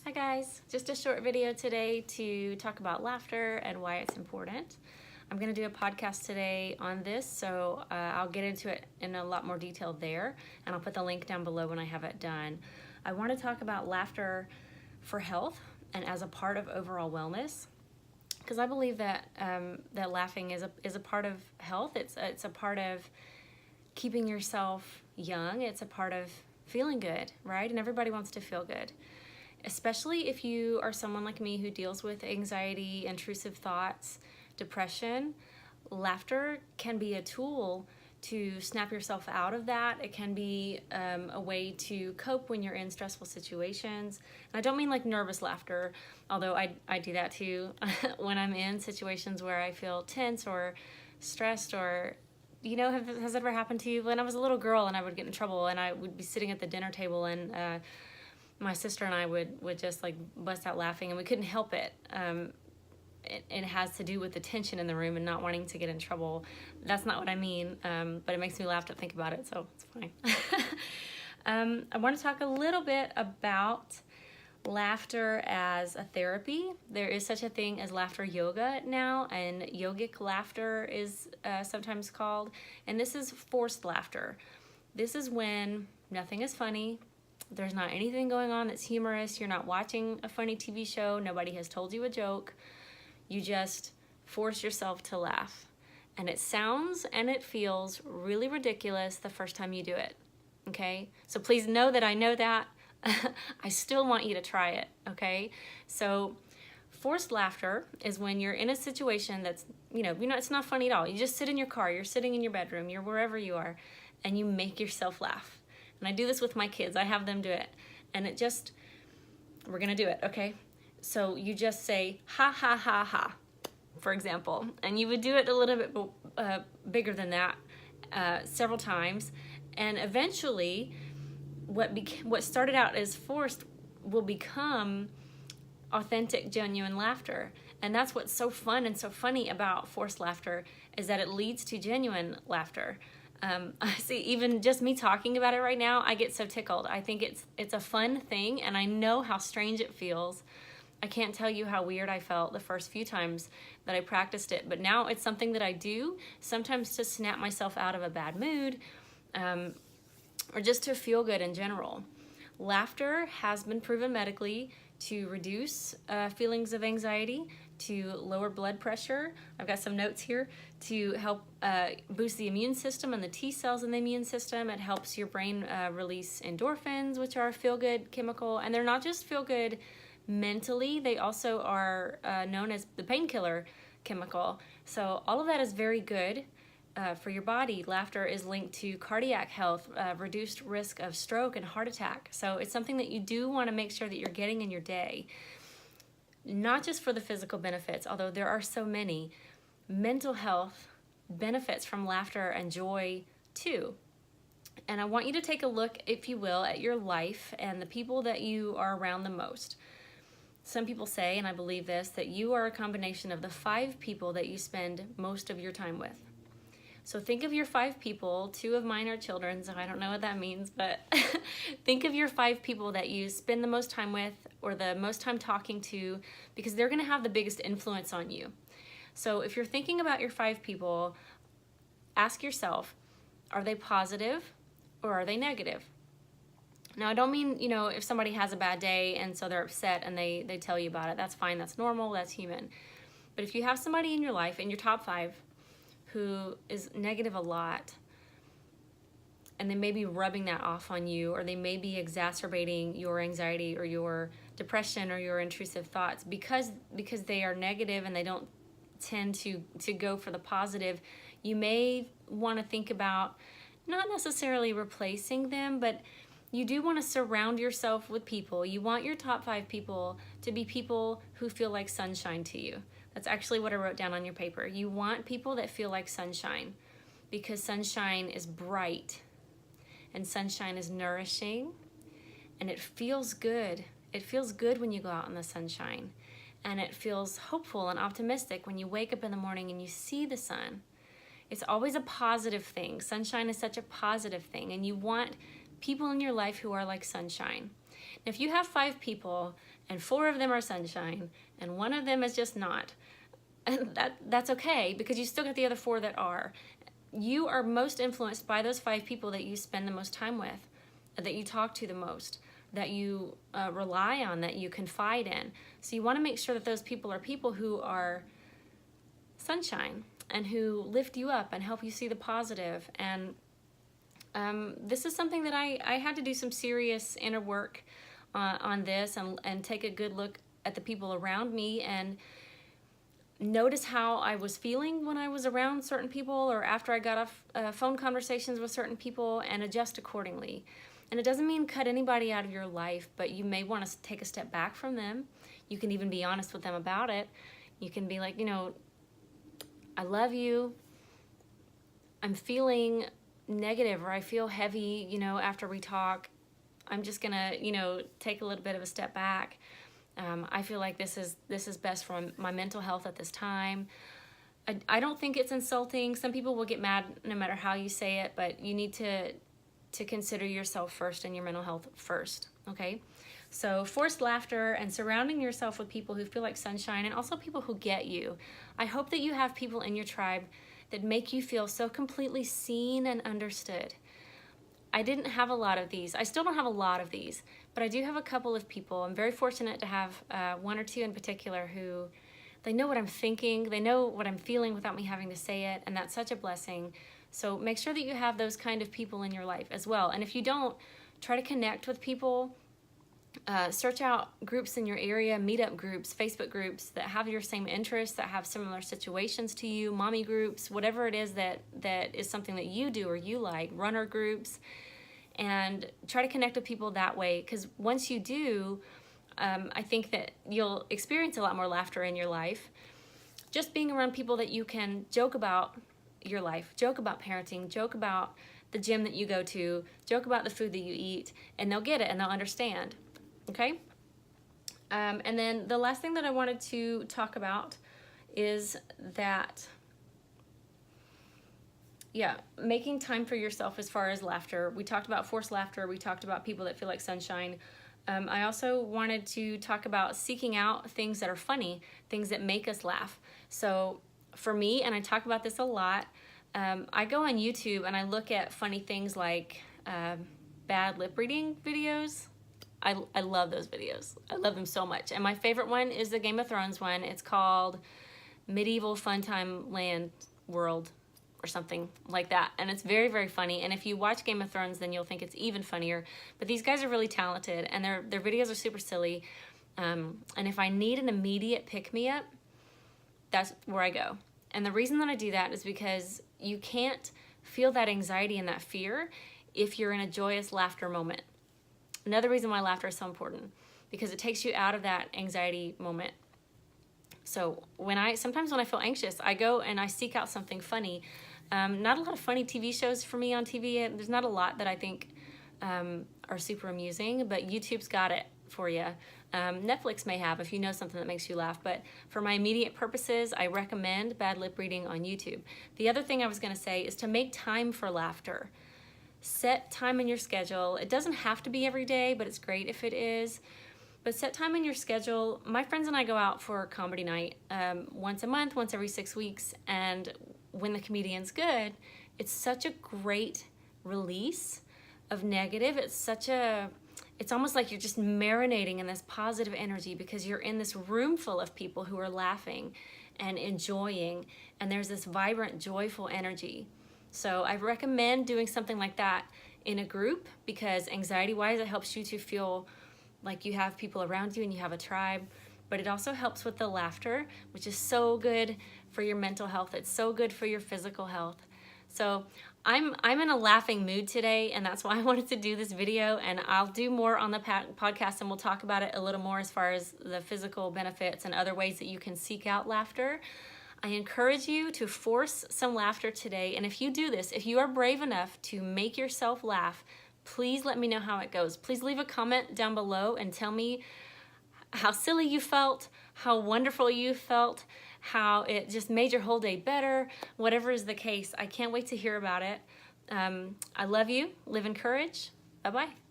Hi guys, just a short video today to talk about laughter and why it's important. I'm going to do a podcast today on this, so I'll get into it in a lot more detail there, and I'll put the link down below when I have it done. I want to talk about laughter for health and as a part of overall wellness, because I believe that that laughing is a part of health. It's a part of keeping yourself young. It's a part of feeling good, right? And everybody wants to feel good. Especially if you are someone like me who deals with anxiety, intrusive thoughts, depression, laughter can be a tool to snap yourself out of that. It can be a way to cope when you're in stressful situations. And I don't mean like nervous laughter, although I do that too when I'm in situations where I feel tense or stressed, or has it ever happened to you? When I was a little girl and I would get in trouble and I would be sitting at the dinner table and my sister and I would just like bust out laughing, and we couldn't help it. It has to do with the tension in the room and not wanting to get in trouble. That's not what I mean, but it makes me laugh to think about it, so it's fine. I want to talk a little bit about laughter as a therapy. There is such a thing as laughter yoga now, and yogic laughter is sometimes called, and this is forced laughter. This is when nothing is funny. There's not anything going on that's humorous. You're not watching a funny TV show. Nobody has told you a joke. You just force yourself to laugh. And it sounds and it feels really ridiculous the first time you do it, okay? So please know that I know that. I still want you to try it, okay? So forced laughter is when you're in a situation that's, it's not funny at all. You just sit in your car, you're sitting in your bedroom, you're wherever you are, and you make yourself laugh. And I do this with my kids. I have them do it. And we're going to do it, okay? So you just say, ha, ha, ha, ha, for example. And you would do it a little bit bigger than that several times. And eventually, what started out as forced will become authentic, genuine laughter. And that's what's so fun and so funny about forced laughter, is that it leads to genuine laughter. I see, even just me talking about it right now, I get so tickled. I think it's a fun thing, and I know how strange it feels. I can't tell you how weird I felt the first few times that I practiced it, but now it's something that I do, sometimes to snap myself out of a bad mood, or just to feel good in general. Laughter has been proven medically to reduce feelings of anxiety, to lower blood pressure. I've got some notes here to help boost the immune system and the T cells in the immune system. It helps your brain release endorphins, which are a feel-good chemical. And they're not just feel-good mentally, they also are known as the painkiller chemical. So all of that is very good for your body. Laughter is linked to cardiac health, reduced risk of stroke and heart attack. So it's something that you do want to make sure that you're getting in your day. Not just for the physical benefits, although there are so many. Mental health benefits from laughter and joy too. And I want you to take a look, if you will, at your life and the people that you are around the most. Some people say, and I believe this, that you are a combination of the 5 people that you spend most of your time with. So think of your 5 people. 2 of mine are children, so I don't know what that means, but think of your 5 people that you spend the most time with or the most time talking to, because they're gonna have the biggest influence on you. So if you're thinking about your 5 people, ask yourself, are they positive or are they negative? Now, I don't mean, if somebody has a bad day and so they're upset and they tell you about it. That's fine, that's normal, that's human. But if you have somebody in your life, in your top 5, who is negative a lot, and they may be rubbing that off on you, or they may be exacerbating your anxiety or your depression or your intrusive thoughts because they are negative and they don't tend to go for the positive, you may want to think about not necessarily replacing them, but you do want to surround yourself with people. You want your top 5 people to be people who feel like sunshine to you. That's actually what I wrote down on your paper. You want people that feel like sunshine, because sunshine is bright and sunshine is nourishing and it feels good. It feels good when you go out in the sunshine, and it feels hopeful and optimistic when you wake up in the morning and you see the sun. It's always a positive thing. Sunshine is such a positive thing, and you want people in your life who are like sunshine. If you have 5 people and 4 of them are sunshine and 1 of them is just not, and that's okay, because you still got the other 4 that are. You are most influenced by those 5 people that you spend the most time with, that you talk to the most, that you rely on, that you confide in. So you want to make sure that those people are people who are sunshine and who lift you up and help you see the positive. And this is something that I had to do some serious inner work on this, and take a good look at the people around me and notice how I was feeling when I was around certain people or after I got off phone conversations with certain people, and adjust accordingly. And it doesn't mean cut anybody out of your life, but you may want to take a step back from them. You can even be honest with them about it. You can be like, I love you. I'm feeling negative, or I feel heavy, after we talk. I'm just gonna, take a little bit of a step back. I feel like this is best for my mental health at this time. I don't think it's insulting. Some people will get mad no matter how you say it, but you need to consider yourself first and your mental health first, okay? So forced laughter and surrounding yourself with people who feel like sunshine, and also people who get you. I hope that you have people in your tribe that make you feel so completely seen and understood. I didn't have a lot of these. I still don't have a lot of these, but I do have a couple of people. I'm very fortunate to have 1 or 2 in particular who, they know what I'm thinking, they know what I'm feeling without me having to say it, and that's such a blessing. So make sure that you have those kind of people in your life as well. And if you don't, try to connect with people. Search out groups in your area, meetup groups, Facebook groups that have your same interests, that have similar situations to you, mommy groups, whatever it is that is something that you do or you like, runner groups, and try to connect with people that way. Because once you do, I think that you'll experience a lot more laughter in your life. Just being around people that you can joke about your life, joke about parenting, joke about the gym that you go to, joke about the food that you eat, and they'll get it and they'll understand. Okay? And then the last thing that I wanted to talk about is that, making time for yourself as far as laughter. We talked about forced laughter. We talked about people that feel like sunshine. I also wanted to talk about seeking out things that are funny, things that make us laugh. So for me, and I talk about this a lot, I go on YouTube and I look at funny things like bad lip reading videos. I love those videos. I love them so much. And my favorite one is the Game of Thrones one. It's called Medieval Funtime Land World or something like that. And it's very, very funny. And if you watch Game of Thrones, then you'll think it's even funnier. But these guys are really talented, and their videos are super silly. And if I need an immediate pick-me-up, that's where I go. And the reason that I do that is because you can't feel that anxiety and that fear if you're in a joyous laughter moment. Another reason why laughter is so important, because it takes you out of that anxiety moment. So sometimes when I feel anxious, I go and I seek out something funny. Not a lot of funny TV shows for me on TV. There's not a lot that I think are super amusing, but YouTube's got it for you. Netflix may have if you know something that makes you laugh, but for my immediate purposes, I recommend bad lip reading on YouTube. The other thing I was going to say is to make time for laughter. Set time in your schedule. It doesn't have to be every day, but it's great if it is. But set time in your schedule. My friends and I go out for comedy night once a month, once every 6 weeks, and when the comedian's good, it's such a great release of negative. It's almost like you're just marinating in this positive energy because you're in this room full of people who are laughing and enjoying, and there's this vibrant, joyful energy. So I recommend doing something like that in a group because anxiety-wise, it helps you to feel like you have people around you and you have a tribe, but it also helps with the laughter, which is so good for your mental health. It's so good for your physical health. So I'm in a laughing mood today, and that's why I wanted to do this video, and I'll do more on the podcast, and we'll talk about it a little more as far as the physical benefits and other ways that you can seek out laughter. I encourage you to force some laughter today, and if you do this, if you are brave enough to make yourself laugh, please let me know how it goes. Please leave a comment down below and tell me how silly you felt, how wonderful you felt, how it just made your whole day better, whatever is the case. I can't wait to hear about it. I love you. Live in courage. Bye-bye.